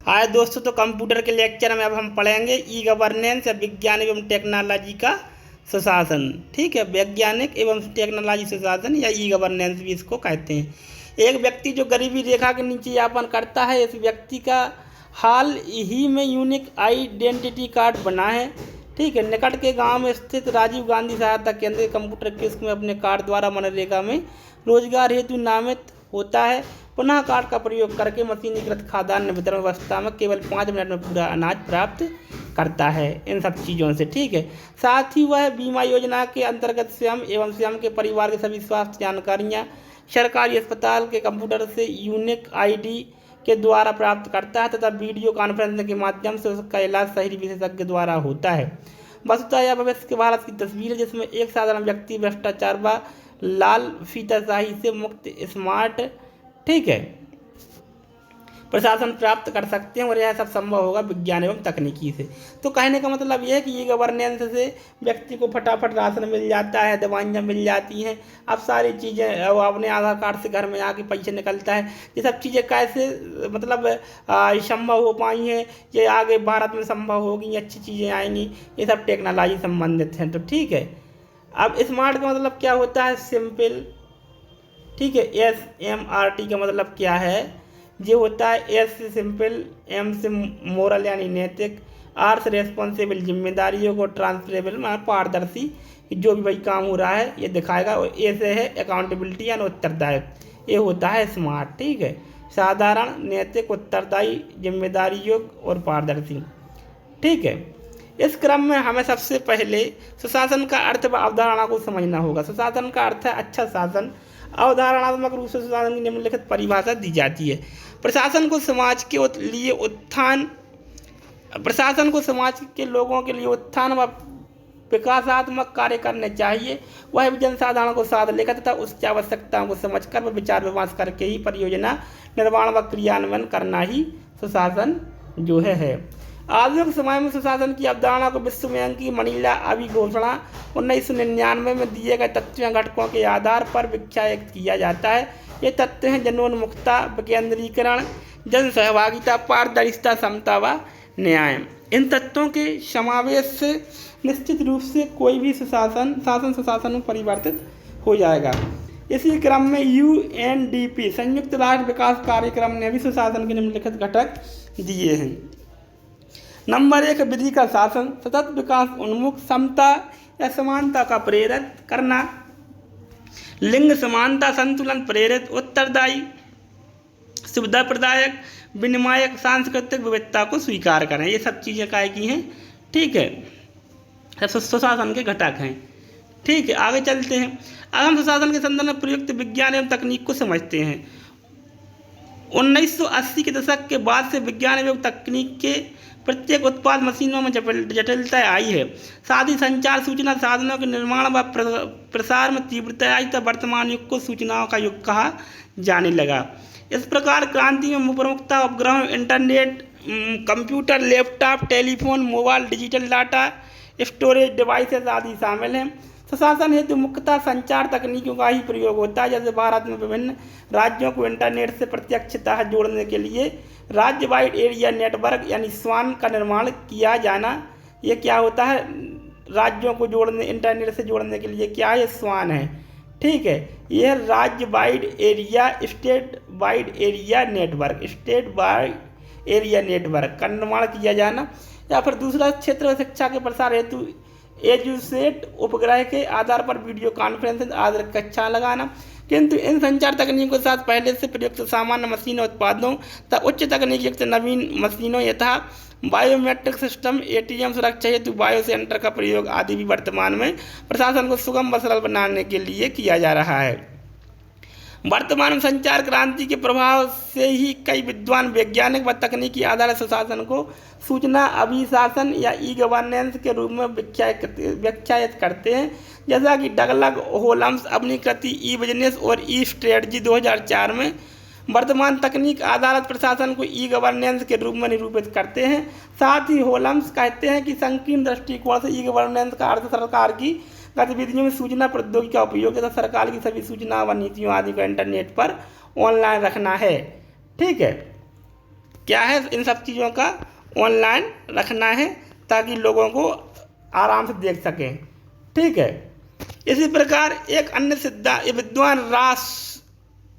हाय दोस्तों, तो कंप्यूटर के लेक्चर में अब हम पढ़ेंगे ई गवर्नेंस या विज्ञान एवं टेक्नोलॉजी का सुशासन। ठीक है, वैज्ञानिक एवं टेक्नोलॉजी सुशासन या ई गवर्नेंस भी इसको कहते हैं। एक व्यक्ति जो गरीबी रेखा के नीचे यापन करता है, इस व्यक्ति का हाल ही में यूनिक आइडेंटिटी कार्ड बना है। ठीक है, निकट के गांव में स्थित राजीव गांधी सहायता केंद्र कंप्यूटर किस्म में अपने कार्ड द्वारा मनरेगा में रोजगार हेतु नामित होता है। पुनः कार्ड का प्रयोग करके मशीनीकृत खाद्यान्न वितरण व्यवस्था में केवल 5 मिनट में पूरा अनाज प्राप्त करता है इन सब चीज़ों से। ठीक है, साथ ही वह बीमा योजना के अंतर्गत स्वयं एवं स्वयं के परिवार के सभी स्वास्थ्य जानकारियाँ सरकारी अस्पताल के कंप्यूटर से यूनिक आईडी के द्वारा प्राप्त करता है तथा वीडियो कॉन्फ्रेंसिंग के माध्यम से उसका इलाज सही विशेषज्ञ द्वारा होता है। वस्तुतः यह भविष्य के भारत की तस्वीर है, जिसमें एक साधारण व्यक्ति भ्रष्टाचार व लाल फीताशाही से मुक्त स्मार्ट ठीक है प्रशासन प्राप्त कर सकते हैं, और यह सब संभव होगा विज्ञान एवं तकनीकी से। तो कहने का मतलब यह है कि ये गवर्नेंस से व्यक्ति को फटाफट राशन मिल जाता है, दवाइयाँ मिल जाती हैं, अब सारी चीज़ें अपने आधार कार्ड से घर में आके पैसे निकलता है। ये सब चीज़ें कैसे मतलब संभव हो पाई हैं, ये आगे भारत में संभव होगी, अच्छी चीज़ें आएंगी, ये सब टेक्नोलॉजी संबंधित हैं। तो ठीक है, अब स्मार्ट का मतलब क्या होता है? सिंपल। ठीक है, SMRT का मतलब क्या है? ये होता है S से सिंपल, M से मोरल यानी नैतिक, R से रेस्पॉन्सिबल जिम्मेदारियों को, ट्रांसफरेबल मतलब पारदर्शी, जो भी भाई काम हो रहा है ये दिखाएगा, और A से है अकाउंटेबिलिटी यानी उत्तरदायित्व, ये होता है स्मार्ट। ठीक है, साधारण, नैतिक, उत्तरदायी, जिम्मेदारी योग्य और पारदर्शी। ठीक है, इस क्रम में हमें सबसे पहले सुशासन का अर्थ व अवधारणा को समझना होगा। सुशासन का अर्थ है अच्छा शासन। अवधारणात्मक रूप से सुशासन की निम्नलिखित परिभाषा दी जाती है। प्रशासन को समाज के लोगों के लिए उत्थान व विकासात्मक कार्य करने चाहिए। वह भी जनसाधारण को साथ लेकर तथा उसकी आवश्यकताओं को समझकर व विचार विमर्श करके ही परियोजना निर्माण व क्रियान्वयन करना ही सुशासन जो है। आधुनिक समय में सुशासन की अवधारणा को विश्व बैंक की मनीला अभिघोषणा 1999 में दिए गए तत्वों घटकों के आधार पर व्याख्यायित किया जाता है। ये तत्व हैं जनोन्मुखता, विकेंद्रीकरण, जन सहभागिता, पारदर्शिता, समता व न्याय। इन तत्वों के समावेश से निश्चित रूप से कोई भी सुशासन में परिवर्तित हो जाएगा। इसी क्रम में UNDP संयुक्त राष्ट्र विकास कार्यक्रम ने भी सुशासन के निम्नलिखित घटक दिए हैं। नंबर 1, विधि का शासन, सतत विकास उन्मुख, समता या समानता का प्रेरित करना, लिंग समानता संतुलन प्रेरित, उत्तरदायी, सुविधा प्रदायक, विनिमायक, सांस्कृतिक विविधता को स्वीकार करें। ये सब चीज़ें काय की हैं। ठीक है, सब सुशासन के घटक हैं। ठीक है, आगे चलते हैं। अब हम सुशासन के संदर्भ में प्रयुक्त विज्ञान एवं तकनीक को समझते हैं। 1980 के दशक के बाद से विज्ञान एवं तकनीक के प्रत्येक उत्पाद मशीनों में जटिलता आई है। साथ ही संचार सूचना साधनों के निर्माण व प्रसार में तीव्रता आई तब वर्तमान युग को सूचनाओं का युग कहा जाने लगा। इस प्रकार क्रांति में प्रमुखता उपग्रहों, internet, computer, laptop, telephone, mobile, digital data storage devices आदि शामिल हैं। सुशासन हेतु मुख्यतः संचार तकनीकों का ही प्रयोग होता है। जैसे भारत में विभिन्न राज्यों को इंटरनेट से प्रत्यक्षतः जोड़ने के लिए राज्य वाइड एरिया नेटवर्क यानी स्वान का निर्माण किया जाना। ये क्या होता है? राज्यों को जोड़ने, इंटरनेट से जोड़ने के लिए क्या है? स्वान है। ठीक है, यह राज्य wide area, state wide area network का निर्माण किया जाना। या फिर दूसरा क्षेत्र शिक्षा के प्रसार हेतु एजुसेट उपग्रह के आधार पर वीडियो कॉन्फ्रेंसिंग आदि कक्षा लगाना। किंतु इन संचार तकनीकों के साथ पहले से प्रयुक्त सामान्य मशीन उत्पादों तथा उच्च तकनीक युक्त नवीन मशीनों यथा बायोमेट्रिक सिस्टम, ATM सुरक्षा हेतु बायो सेंटर का प्रयोग आदि भी वर्तमान में प्रशासन को सुगम व सरल बनाने के लिए किया जा रहा है। वर्तमान में संचार क्रांति के प्रभाव से ही कई विद्वान वैज्ञानिक व तकनीकी आधारित सुशासन को सूचना अभिशासन या ई गवर्नेंस के रूप में व्याख्यायित करते हैं। जैसा कि डगलग होल्म्स अपनी कृति ई बिजनेस और ई स्ट्रेटजी 2004 में वर्तमान तकनीक आधारित प्रशासन को ई गवर्नेंस के रूप में निरूपित करते हैं। साथ ही होल्म्स कहते हैं कि संकीर्ण दृष्टिकोण से ई गवर्नेंस का अर्थ सरकार की गतिविधियों में सूचना प्रौद्योगिकी का उपयोग तथा सरकार की सभी सूचना व नीतियों आदि को इंटरनेट पर ऑनलाइन रखना है। ठीक है, क्या है, इन सब चीज़ों का ऑनलाइन रखना है ताकि लोगों को आराम से देख सकें। ठीक है। इसी प्रकार एक अन्य विद्वान रास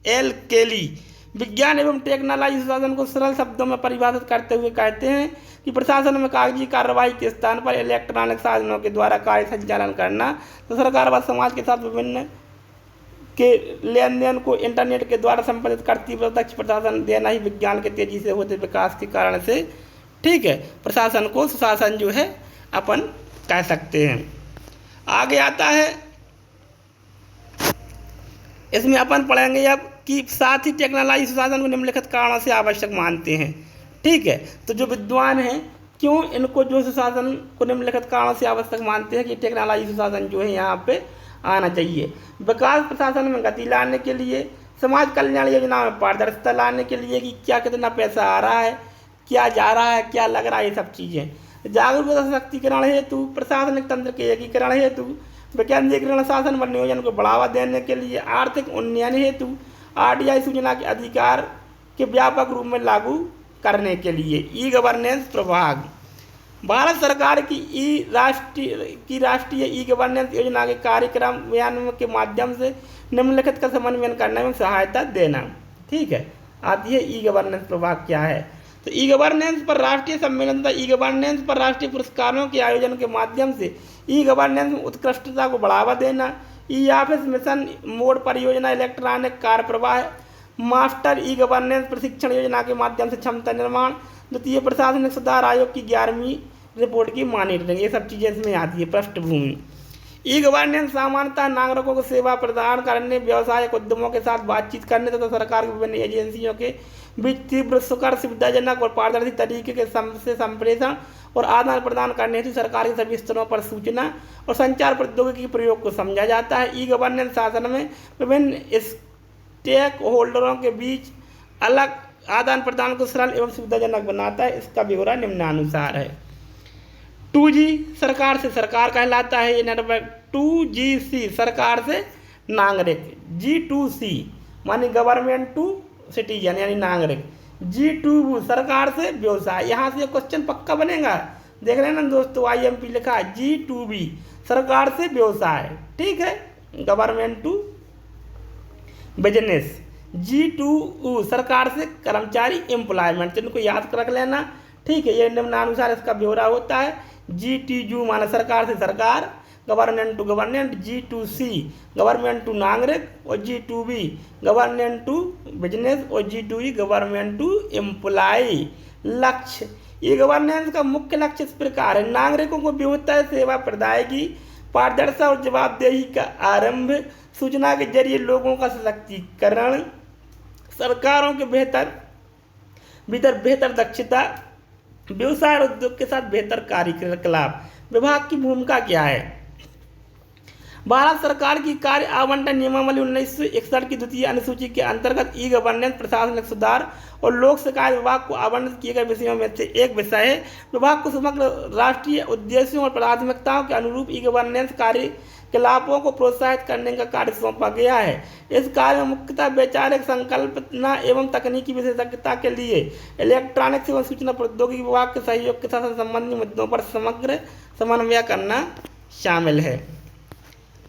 एल केली विज्ञान एवं टेक्नोलॉजी सुशासन को सरल शब्दों में परिभाषित करते हुए कहते हैं कि प्रशासन में कागजी कार्रवाई के स्थान पर इलेक्ट्रॉनिक साधनों के द्वारा कार्य संचालन करना, तो सरकार व समाज के साथ विभिन्न के लेन देन को इंटरनेट के द्वारा संपादित करती प्रत्यक्ष प्रशासन देना ही विज्ञान के तेजी से होते विकास के कारण से, ठीक है, प्रशासन को सुशासन जो है अपन कह सकते हैं। आगे आता है, इसमें अपन पढ़ेंगे अब कि साथ ही टेक्नोलॉजी सुशासन को निम्नलिखित कारणों से आवश्यक मानते हैं। ठीक है। तो जो विद्वान हैं क्यों इनको जो सुशासन को निम्नलिखित कारणों से आवश्यक मानते हैं कि टेक्नोलॉजी सुशासन जो है यहाँ पे आना चाहिए। विकास प्रशासन में गति लाने के लिए, समाज कल्याण योजना में पारदर्शिता लाने के लिए कि क्या कितना पैसा आ रहा है, क्या जा रहा है, क्या लग रहा है, ये सब चीज़ें। जागरूकता सशक्तिकरण हेतु, प्रशासनिक तंत्र के एकीकरण हेतु, विकेंद्रीकरण शासन व नियोजन को बढ़ावा देने के लिए, आर्थिक उन्नयन हेतु, आरटीआई सूचना के अधिकार के व्यापक रूप में लागू करने के लिए। ई गवर्नेंस प्रभाग भारत सरकार की राष्ट्रीय ई गवर्नेंस योजना के कार्यक्रम के माध्यम से निम्नलिखित का समन्वयन करने में सहायता देना। ठीक है। आती है ई गवर्नेंस प्रभाग क्या है। तो ई गवर्नेंस पर राष्ट्रीय सम्मेलन तथा ई गवर्नेंस पर राष्ट्रीय पुरस्कारों के आयोजन के माध्यम से ई गवर्नेंस में उत्कृष्टता को बढ़ावा देना। ई ऑफिस मिशन मोड परियोजना, इलेक्ट्रॉनिक कार्य प्रवाह, मास्टर ई गवर्नेंस प्रशिक्षण योजना के माध्यम से क्षमता निर्माण, द्वितीय प्रशासनिक सुधार आयोग की 11वीं रिपोर्ट की मॉनिटरिंग, ये सब चीज़ें इसमें आती है। पृष्ठभूमि ई गवर्नेंस सामान्यतः नागरिकों को सेवा प्रदान करने, व्यावसायिक उद्यमों के साथ बातचीत करने तथा सरकार की विभिन्न एजेंसियों के बीच तीव्र सुकर, सुविधाजनक और पारदर्शी तरीके के से संप्रेषण और आदान प्रदान करने हेतु सरकार के सभी स्तरों पर सूचना और संचार प्रौद्योगिकी के प्रयोग को समझा जाता है। ई गवर्नेंस शासन में विभिन्न स्टेक होल्डरों के बीच अलग आदान प्रदान को सरल एवं सुविधाजनक बनाता है। इसका ब्यौरा निम्नानुसार है। 2G सरकार से सरकार कहलाता है ये नेटवर्क। 2GC सरकार से नागरिक। G2C मानी गवर्नमेंट टू सिटीजन यानी नागरिक। G2B सरकार से व्यवसाय। यहाँ से क्वेश्चन पक्का बनेगा, देख लेना दोस्तों, IMP लिखा है G2B सरकार से व्यवसाय। ठीक है, गवर्नमेंट टू बिजनेस। G2U सरकार से कर्मचारी, एम्प्लॉयमेंट, इनको याद रख लेना। ठीक है, ये निम्नानुसार इसका ब्यौरा होता है। G2U माना सरकार से सरकार, government to government, G2C government to नागरिक और G2B गवर्नमेंट टू बिजनेस और G2E गवर्नमेंट टू एम्प्लॉय। लक्ष्य ये गवर्नेंस का मुख्य लक्ष्य इस प्रकार है: नागरिकों को बेहतर सेवा प्रदायगी, पारदर्शिता और जवाबदेही का आरंभ, सूचना के जरिए लोगों का सशक्तिकरण, सरकारों के भीतर बेहतर दक्षता, व्यवसाय और उद्योग के साथ बेहतर कार्यकलाप। विभाग की भूमिका क्या है? भारत सरकार की कार्य आवंटन नियमावली 1961 की द्वितीय अनुसूची के अंतर्गत ई गवर्नेंस प्रशासनिक सुधार और लोक शिकायत विभाग को आवंटित किए गए विषयों में से एक विषय है। विभाग को समग्र राष्ट्रीय उद्देश्यों और प्राथमिकताओं के अनुरूप ई गवर्नेंस कार्यकलापों को प्रोत्साहित करने का कार्य सौंपा गया है। इस कार्य में मुख्यतः वैचारिक संकल्पना एवं तकनीकी विशेषज्ञता के लिए इलेक्ट्रॉनिक्स एवं सूचना प्रौद्योगिकी विभाग के सहयोग के साथ संबंधित मुद्दों पर समग्र समन्वय करना शामिल है।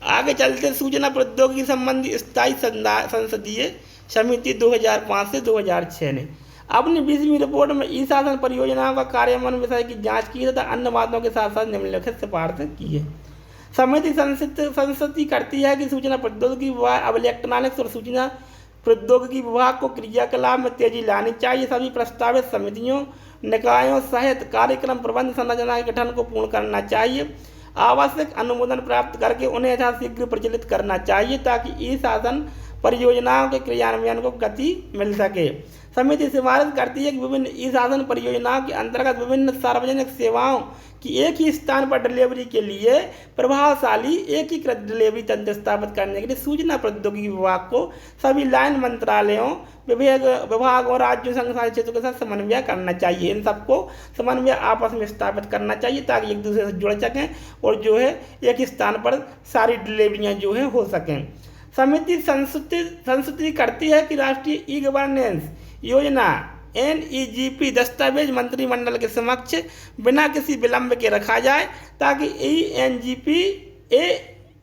आगे चलते सूचना प्रौद्योगिकी संबंधी स्थायी संसदीय समिति 2005 से 2006 ने अपनी 20वीं रिपोर्ट में ई शासन परियोजनाओं का कार्यान्वयन विषय की जांच की तथा अन्य बातों के साथ साथ निम्नलिखित सिफारिशें की है। समिति संस्तुति करती है कि सूचना प्रौद्योगिकी विभाग अब इलेक्ट्रॉनिक्स और सूचना प्रौद्योगिकी विभाग को क्रियाकलाप में तेजी लानी चाहिए। सभी प्रस्तावित समितियों, निकायों सहित कार्यक्रम प्रबंध संरचना के गठन को पूर्ण करना चाहिए। आवश्यक अनुमोदन प्राप्त करके उन्हें यथाशीघ्र प्रचलित करना चाहिए ताकि ई शासन परियोजनाओं के क्रियान्वयन को गति मिल सके। समिति सिफारिश करती है कि विभिन्न ई शासन परियोजनाओं के अंतर्गत विभिन्न सार्वजनिक सेवाओं की एक ही स्थान पर डिलीवरी के लिए प्रभावशाली एकीकृत डिलीवरी तंत्र स्थापित करने के लिए सूचना प्रौद्योगिकी विभाग को सभी लाइन मंत्रालयों, विभागों, राज्यों, संघ शासित क्षेत्रों के साथ समन्वय करना चाहिए। इन सबको समन्वय आपस में स्थापित करना चाहिए ताकि एक दूसरे से जुड़ सकें और जो है एक स्थान पर सारी डिलीवरियाँ जो है हो सकें। समिति संस्तुति करती है कि राष्ट्रीय ई गवर्नेंस योजना NEGP दस्तावेज मंत्रिमंडल के समक्ष बिना किसी विलंब के रखा जाए, ताकि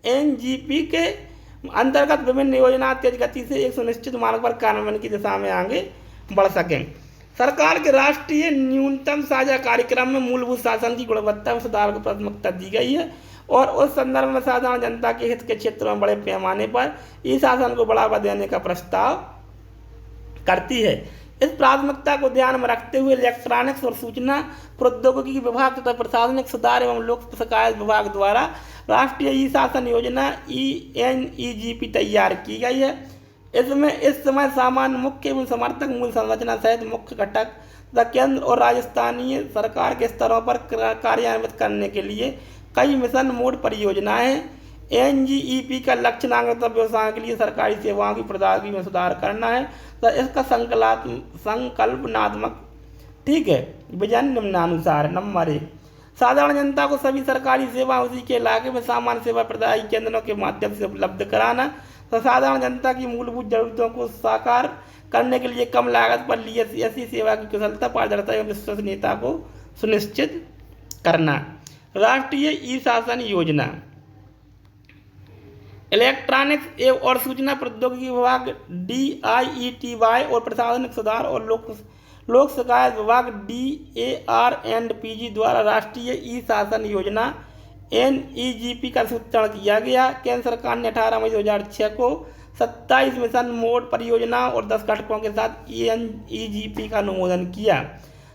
NGP के अंतर्गत विभिन्न योजना तेज गति से एक सुनिश्चित मार्ग पर कार्यान्वयन की दिशा में आगे बढ़ सकें। सरकार के राष्ट्रीय न्यूनतम साझा कार्यक्रम में मूलभूत शासन की गुणवत्ता में सुधार को प्राथमिकता दी गई है और उस संदर्भ में साधारण जनता के हित के क्षेत्रों में बड़े पैमाने पर ई शासन को बढ़ावा देने का प्रस्ताव करती है। इस प्राथमिकता को ध्यान में रखते हुए इलेक्ट्रॉनिक्स और सूचना प्रौद्योगिकी विभाग तथा प्रशासनिक सुधार एवं लोक शिकायत विभाग द्वारा राष्ट्रीय ई शासन योजना NEGP तैयार की गई है। इसमें इस समय सामान्य मुख्य एवं समर्थक मूल संरचना सहित मुख्य घटक तथा केंद्र और राजस्थानीय सरकार के स्तरों पर कार्यान्वित करने के लिए कई मिशन मोड परियोजनाएं हैं। NGEP का लक्ष्य नागरिकता व्यवसाय के लिए सरकारी सेवाओं की प्रदायगी में सुधार करना है। तो इसका संकल्पनात्मक ठीक है विजन निम्नानुसार। नंबर 1, साधारण जनता को सभी सरकारी सेवा उसी के इलाके में सामान्य सेवा प्रदायी केंद्रों के माध्यम से उपलब्ध कराना। तो साधारण जनता की मूलभूत जरूरतों को साकार करने के लिए कम लागत पर लिए ऐसी सेवा की कुशलता, पारदर्शिता एवं विश्वसनीयता को सुनिश्चित करना। राष्ट्रीय ई शासन योजना इलेक्ट्रॉनिक्स एवं और सूचना प्रौद्योगिकी विभाग DIETY और प्रशासनिक सुधार और लोक शिकायत विभाग DAR&PG द्वारा राष्ट्रीय ई शासन योजना NEGP का सूत्रण किया गया। केंद्र सरकार ने 18 मई 2006 को 27 मिशन मोड परियोजना और 10 घटकों के साथ NEGP का अनुमोदन किया।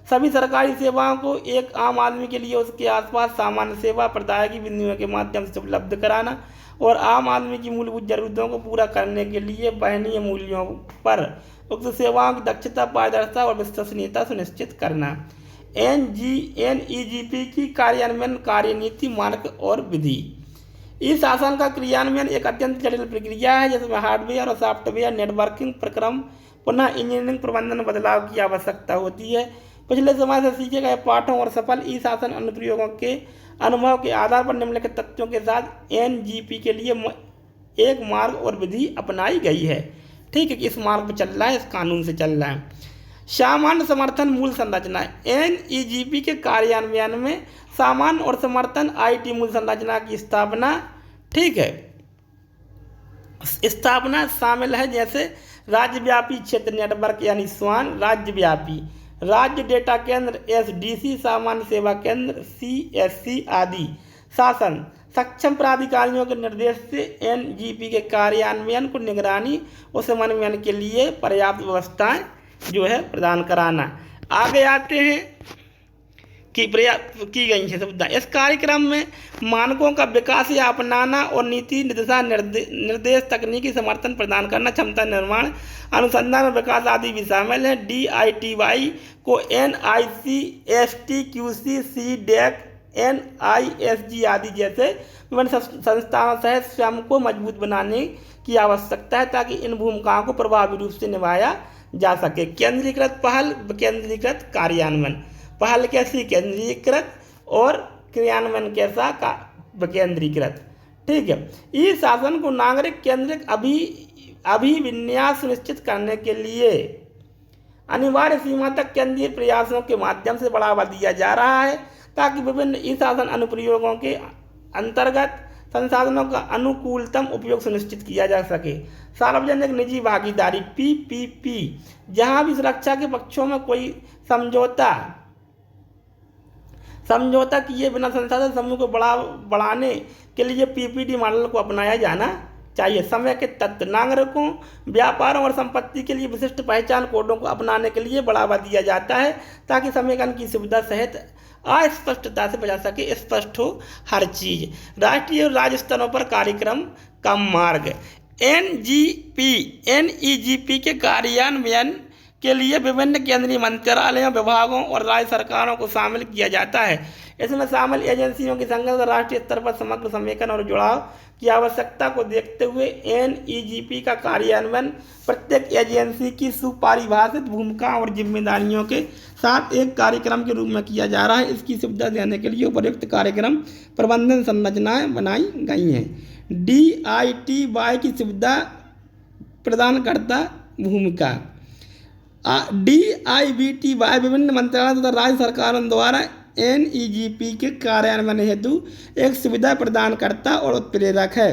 सभी सरकारी सेवाओं को एक आम आदमी के लिए उसके आसपास सामान्य सेवा प्रदायगी बिंदुओं के माध्यम से उपलब्ध कराना और आम आदमी की मूलभूत जरूरतों को पूरा करने के लिए वहनीय मूल्यों पर उक्त सेवाओं की दक्षता, पारदर्शिता और विश्वसनीयता सुनिश्चित करना। NEGP की कार्यान्वयन कार्यनीति, मानक और विधि। इस शासन का क्रियान्वयन एक अत्यंत जटिल प्रक्रिया है जिसमें हार्डवेयर और सॉफ्टवेयर नेटवर्किंग प्रक्रम पुनः इंजीनियरिंग प्रबंधन बदलाव की आवश्यकता होती है। पिछले समय से सीखे गए पाठों और सफल ई शासन अनुप्रयोगों के अनुभव के आधार पर निम्नलिखित तथ्यों के साथ NGP के लिए एक मार्ग और विधि अपनाई गई है। ठीक है कि इस मार्ग पर चल रहा है, इस कानून से चल रहा है। सामान्य समर्थन मूल संरचना NEGP के कार्यान्वयन में सामान्य और समर्थन IT मूल संरचना की स्थापना ठीक है स्थापना शामिल है, जैसे राज्यव्यापी क्षेत्र नेटवर्क यानी स्वान, राज्यव्यापी राज्य डेटा केंद्र SDC, सामान्य सेवा केंद्र CSC आदि। शासन सक्षम प्राधिकारियों के निर्देश से NGP के कार्यान्वयन को निगरानी और समन्वयन के लिए पर्याप्त व्यवस्थाएं जो है प्रदान कराना। आगे आते हैं कि पर्याप्त की गई है सुविधा। इस कार्यक्रम में मानकों का विकास या अपनाना और नीति दिशा निर्देश, तकनीकी समर्थन प्रदान करना, क्षमता निर्माण, अनुसंधान और विकास आदि भी शामिल है। DITY को NIC, STQC, CDEC, NISG आदि जैसे विभिन्न संस्थानों सहित स्वयं को मजबूत बनाने की आवश्यकता है ताकि इन भूमिकाओं को प्रभावी रूप से निभाया जा सके। केंद्रीकृत पहल, विकेंद्रीकृत कार्यान्वयन। पहल कैसी? केंद्रीकृत और क्रियान्वयन कैसा? विकेंद्रीकृत। ठीक है। इस शासन को नागरिक केंद्रित अभिविन्यास सुनिश्चित करने के लिए अनिवार्य सीमा तक केंद्रीय प्रयासों के माध्यम से बढ़ावा दिया जा रहा है ताकि विभिन्न ई शासन अनुप्रयोगों के अंतर्गत संसाधनों का अनुकूलतम उपयोग सुनिश्चित किया जा सके। सार्वजनिक निजी भागीदारी PPP, जहां भी सुरक्षा के पक्षों में कोई समझौता किए बिना संसाधन समूह को बढ़ाने के लिए PPP मॉडल को अपनाया जाना चाहिए। समय के तत्व नागरिकों, व्यापारों और संपत्ति के लिए विशिष्ट पहचान कोडों को अपनाने के लिए बढ़ावा दिया जाता है ताकि समेकन की सुविधा सहित अस्पष्टता से बचा सके, स्पष्ट हो हर चीज। राष्ट्रीय और राज्य स्तरों पर कार्यक्रम का मार्ग। NEGP के कार्यान्वयन के लिए विभिन्न केंद्रीय मंत्रालयों, विभागों और राज्य सरकारों को शामिल किया जाता है। इसमें शामिल एजेंसियों की संख्या राष्ट्रीय स्तर पर समग्र समेकन और जुड़ाव की आवश्यकता को देखते हुए NEGP का कार्यान्वयन प्रत्येक एजेंसी की सुपरिभाषित भूमिका और जिम्मेदारियों के साथ एक कार्यक्रम के रूप में किया जा रहा है। इसकी सुविधा देने के लिए उपयुक्त कार्यक्रम प्रबंधन संरचनाएं बनाई गई हैं। DITY की सुविधा प्रदान करता भूमिका। DIBTY विभिन्न मंत्रालयों तथा राज्य सरकारों द्वारा NEGP के कार्यान्वयन हेतु एक सुविधा प्रदान करता और उत्प्रेरक है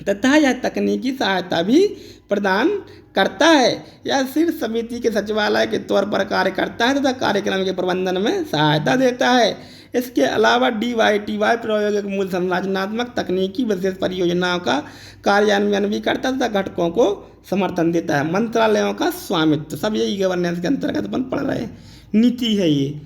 तथा यह तकनीकी सहायता भी प्रदान करता है। यह शीर्ष समिति के सचिवालय के तौर पर कार्य करता है तथा कार्यक्रम के प्रबंधन में सहायता देता है। इसके अलावा DYTY प्रायोगिक मूल संरचनात्मक तकनीकी विशेष परियोजनाओं का कार्यान्वयन भी करता है तथा घटकों को समर्थन देता है। मंत्रालयों का स्वामित्व, सब ये गवर्नेंस के अंतर्गत अपन पढ़ रहे हैं। नीति है ये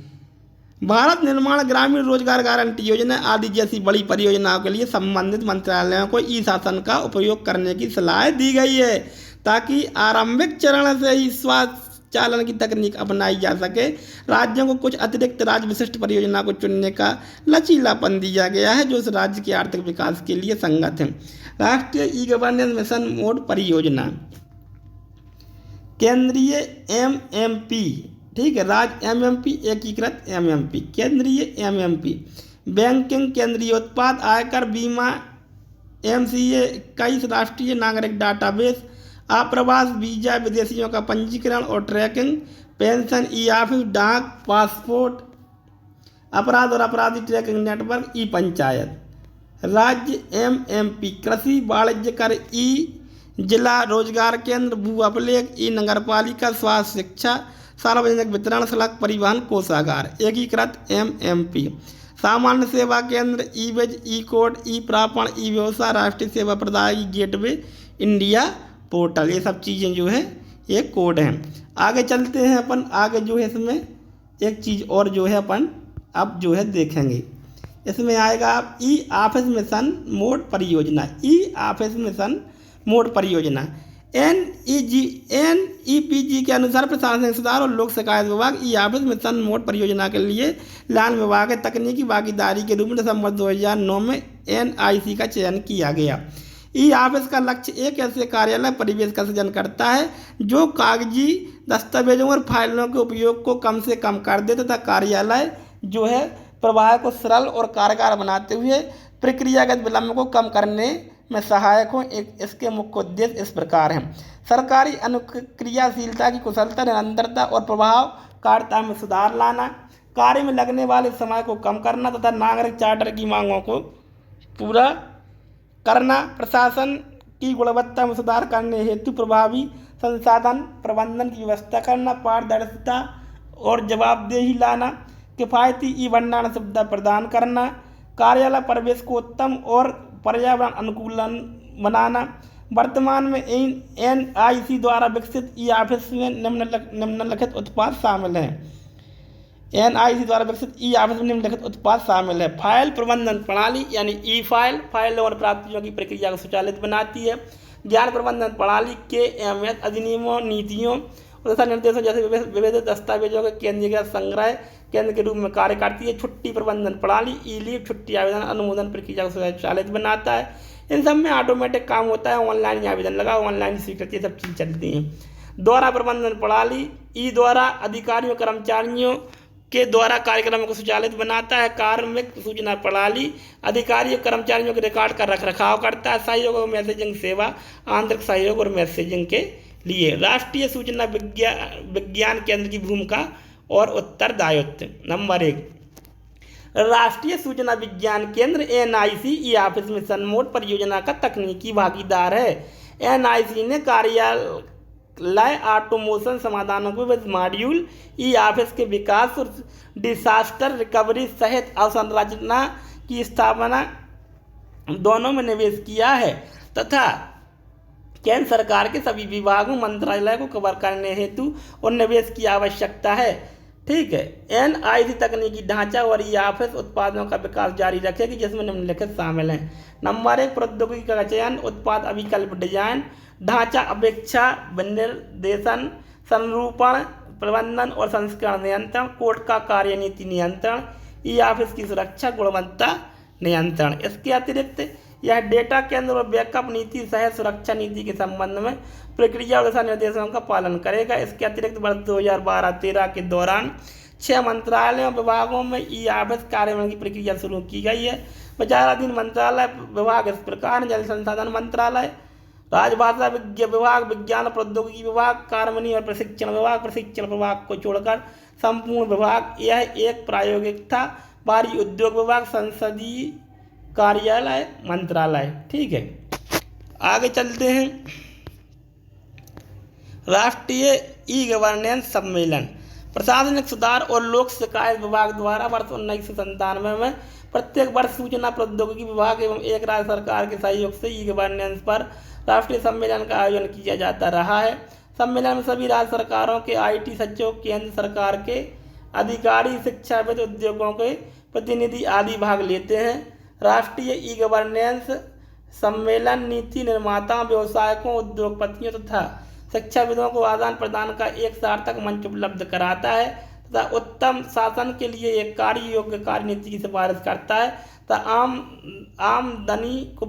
भारत निर्माण ग्रामीण रोजगार गारंटी योजना आदि जैसी बड़ी परियोजनाओं के लिए संबंधित मंत्रालयों को ई शासन का उपयोग करने की सलाह दी गई है ताकि आरंभिक चरण से ही स्वचालन की तकनीक अपनाई जा सके। राज्यों को कुछ अतिरिक्त राज्य विशिष्ट परियोजना को चुनने का लचीलापन दिया गया है जो उस राज्य के आर्थिक विकास के लिए संगत है। राष्ट्रीय ई गवर्नेंस मिशन मोड परियोजना, केंद्रीय MMP, ठीक है, राज्य MMP, एकीकृत MMP, केंद्रीय MMP, बैंकिंग, केंद्रीय उत्पाद, आयकर, बीमा, MCA, 21 राष्ट्रीय नागरिक डाटाबेस, आप्रवास, वीजा, विदेशियों का पंजीकरण और ट्रैकिंग, पेंशन, ई ऑफिस, डाक, पासपोर्ट, अपराध और अपराधी ट्रैकिंग नेटवर्क, ई पंचायत। राज्य MMP, कृषि, वाणिज्य कर, ई जिला रोजगार केंद्र, भू अभिलेख, ई नगरपालिका, स्वास्थ्य, शिक्षा, सार्वजनिक वितरण, सड़क परिवहन, कोषागार। एकीकृत MMP, सामान्य सेवा केंद्र, ई वेज, ई कोड, ई प्रापण, ई व्यवसाय, राष्ट्रीय सेवा प्रदायगी गेटवे, इंडिया पोर्टल, ये सब चीज़ें जो है ये कोड हैं। आगे चलते हैं अपन, आगे जो है इसमें एक चीज़ और जो है अपन अब जो है देखेंगे। इसमें आएगा आप ई ऑफिस मिशन मोड परियोजना, ई ऑफिस मिशन मोड परियोजना। NEPG के अनुसार प्रशासनिक सुधार और लोक शिकायत विभाग ई ऑफिस मिशन मोड परियोजना के लिए लान विभाग के तकनीकी भागीदारी के रूप में दिसंबर 2009 में NIC का चयन किया गया। ई ऑफिस का लक्ष्य एक ऐसे कार्यालय परिवेश का सृजन करता है जो कागजी दस्तावेजों और फाइलों के उपयोग को कम से कम कर दे तथा कार्यालय जो है प्रवाह को सरल और कारगर बनाते हुए प्रक्रियागत विलंब को कम करने में सहायक हो। इसके मुख्य उद्देश्य इस प्रकार हैं: सरकारी अनुक्रियाशीलता की कुशलता, निरंतरता और प्रभावकारिता में सुधार लाना, कार्य में लगने वाले समय को कम करना तथा नागरिक चार्टर की मांगों को पूरा करना, प्रशासन की गुणवत्ता में सुधार करने हेतु प्रभावी संसाधन प्रबंधन की व्यवस्था करना, पारदर्शिता और जवाबदेही लाना, किफ़ायती ई भंडारण सुविधा प्रदान करना, कार्यालय परिवेश को उत्तम और पर्यावरण अनुकूलन बनाना। वर्तमान में NIC द्वारा विकसित ई ऑफिस में निम्नलिखित उत्पाद शामिल हैं। NIC द्वारा विकसित ई ऑफिस में निम्नलिखित उत्पाद शामिल है: फाइल प्रबंधन प्रणाली यानी ई फाइल, फाइलों और प्राप्तियों की प्रक्रिया को स्वचालित बनाती है। ज्ञान प्रबंधन प्रणाली KMS, अधिनियमों, नीतियों और दिशा निर्देशों जैसे विविध दस्तावेजों के केंद्रीकृत संग्रह केंद्र के रूप में कार्य करती है। छुट्टी प्रबंधन प्रणाली ई लीव, छुट्टी आवेदन अनुमोदन प्रक्रिया को स्वचालित बनाता है। इन सब में ऑटोमेटिक काम होता है, ऑनलाइन आवेदन लगाओ, ऑनलाइन स्वीकृति, सब चीज़ चलती हैं। दौरा प्रबंधन प्रणाली ई द्वारा अधिकारियों कर्मचारियों के द्वारा कार्यक्रम को स्वचालित बनाता है। कार्मिक सूचना प्रणाली अधिकारियों कर्मचारियों के रिकॉर्ड का रखरखाव करता है। सहयोग और मैसेजिंग सेवा, आंतरिक सहयोग और मैसेजिंग के लिए। राष्ट्रीय सूचना विज्ञान केंद्र की भूमिका और उत्तरदायित्व। नंबर 1, राष्ट्रीय सूचना विज्ञान केंद्र NIC e office mission mode परियोजना का तकनीकी भागीदार है। NIC ने कार्यालय ऑटोमेशन समाधानों के विविध मॉड्यूल, ई ऑफिस के विकास और डिसास्टर रिकवरी सहित अवसंरचना की स्थापना दोनों में निवेश किया है तथा केंद्र सरकार के सभी विभागों मंत्रालय को कवर करने हेतु और निवेश की आवश्यकता है। ठीक है, NIC तकनीकी ढांचा और ई ऑफिस उत्पादों का विकास जारी रखेगी जिसमें निम्नलिखित शामिल हैं। नंबर 1, प्रौद्योगिकी का चयन, उत्पाद अभिकल्प डिजाइन, ढांचा अपेक्षा विनिर्देशन, संरूपण प्रबंधन और संस्करण नियंत्रण, कोर्ट का कार्यनीति नियंत्रण, ई ऑफिस की सुरक्षा, गुणवत्ता नियंत्रण। इसके अतिरिक्त यह डेटा केंद्र और बैकअप नीति सहित सुरक्षा नीति के संबंध में प्रक्रिया और दिशा निर्देशों का पालन करेगा। इसके अतिरिक्त वर्ष 2012-13 के दौरान 6 मंत्रालयों विभागों में ई ऑफिस कार्यान्वयन की प्रक्रिया शुरू की गई है। विचाराधीन मंत्रालय विभाग इस प्रकार: जल संसाधन मंत्रालय, राजभाषा विभाग, विज्ञान प्रौद्योगिकी विभाग, कार्मिणी और प्रशिक्षण विभाग को छोड़कर संपूर्ण विभाग यह एक प्रायोगिक था। भारी उद्योग विभाग, संसदीय कार्यालय, मंत्रालय। ठीक है, आगे चलते हैं। राष्ट्रीय ई गवर्नेंस सम्मेलन। प्रशासनिक सुधार और लोक शिकायत विभाग द्वारा वर्ष 1997 में प्रत्येक वर्ष सूचना प्रौद्योगिकी विभाग एवं एक राज्य सरकार के सहयोग से ई गवर्नेंस पर राष्ट्रीय सम्मेलन का आयोजन किया जाता रहा है। सम्मेलन में सभी राज्य सरकारों के IT सचिव, केंद्र सरकार के अधिकारी, शिक्षाविद, उद्योगों के प्रतिनिधि आदि भाग लेते हैं। राष्ट्रीय ई गवर्नेंस सम्मेलन नीति निर्माताओं, व्यवसायकों, उद्योगपतियों तथा शिक्षाविदों को आदान प्रदान का एक सार्थक मंच उपलब्ध कराता है तथा उत्तम शासन के लिए एक कार्य योग्य कार्यनीति की सिफारिश करता है तथा आम आदमी को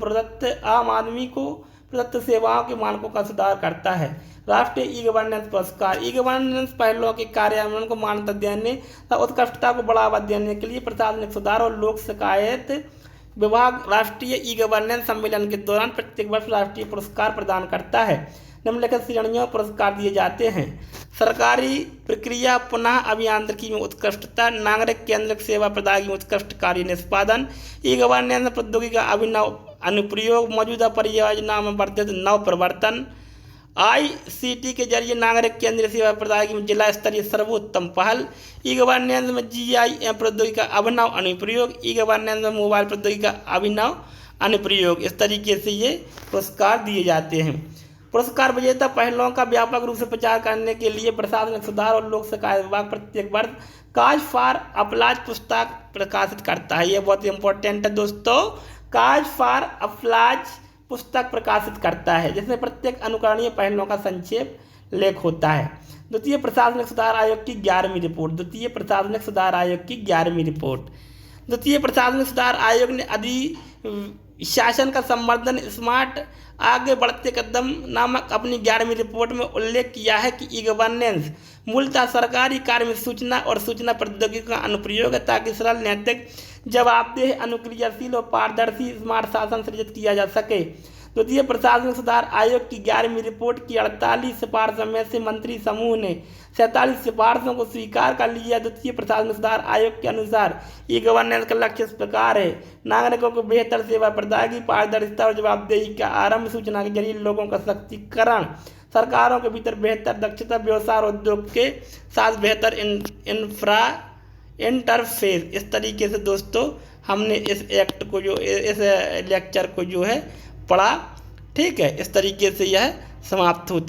प्रदत्त सेवाओं के मानकों का सुधार करता है। राष्ट्रीय ई गवर्नेंस पुरस्कार। ई गवर्नेंस पहलों के कार्यान्वयन को मान्यता देने तथा उत्कृष्टता को बढ़ावा देने के लिए प्रशासनिक सुधार और लोक शिकायत विभाग राष्ट्रीय ई गवर्नेंस सम्मेलन के दौरान प्रत्येक वर्ष राष्ट्रीय पुरस्कार प्रदान करता है। निम्नलिखित श्रेणियों पुरस्कार दिए जाते हैं। सरकारी प्रक्रिया पुनः अभियांत्रिकी में उत्कृष्टता, नागरिक केंद्रित सेवा प्रदायगी में उत्कृष्ट कार्य निष्पादन, ई गवर्नेंस प्रौद्योगिकी का अभिनव अनुप्रयोग, मौजूदा परियोजना में वर्धित नव प्रवर्तन, ICT के जरिए नागरिक केंद्रीय सेवा प्रदायगी में जिला स्तरीय सर्वोत्तम पहल, ई गवर्नेंस में GIM प्रौद्योगिकी का अभिनव अनुप्रयोग, ई गवर्नेंस में मोबाइल प्रौद्योगिकी का अभिनव अनुप्रयोग। इस तरीके से ये पुरस्कार दिए जाते हैं। पुरस्कार विजेता पहलों का व्यापक रूप से प्रचार करने के लिए प्रशासनिक सुधार और लोक शिकायत विभाग प्रत्येक वर्ष काज फॉर अप्लाज पुस्तक प्रकाशित करता है। यह बहुत इंपॉर्टेंट है दोस्तों। काज फॉर अप्लाज पुस्तक प्रकाशित करता है जिसमें प्रत्येक अनुकरणीय पहलों का संक्षेप लेख होता है। द्वितीय प्रशासनिक सुधार आयोग की 11वीं रिपोर्ट। द्वितीय प्रशासनिक सुधार आयोग की 11वीं रिपोर्ट। द्वितीय प्रशासनिक सुधार आयोग ने शासन का संवर्धन, स्मार्ट आगे बढ़ते कदम नामक अपनी 11वीं रिपोर्ट में उल्लेख किया है कि ई गवर्नेंस मूलतः सरकारी कार्य में सूचना और सूचना प्रौद्योगिकी का अनुप्रयोग है ताकि सरल, नैतिक, जवाबदेह, अनुक्रियाशील और पारदर्शी स्मार्ट शासन सृजित किया जा सके। द्वितीय प्रशासनिक सुधार आयोग की 11वीं रिपोर्ट की 48 सिफारिशों में से मंत्री समूह ने 47 सिफारिशों को स्वीकार कर लिया। द्वितीय प्रशासनिक सुधार आयोग के अनुसार ई गवर्नेंस का लक्ष्य इस प्रकार है: नागरिकों को बेहतर सेवा प्रदायगी, पारदर्शिता और जवाबदेही का आरंभ, सूचना के जरिए लोगों का सशक्तिकरण, सरकारों के भीतर बेहतर दक्षता, व्यवसाय और उद्योग के साथ बेहतर इंटरफेस। इस तरीके से दोस्तों हमने इस एक्ट को इस लेक्चर को पढ़ा। ठीक है, इस तरीके से यह समाप्त होता है।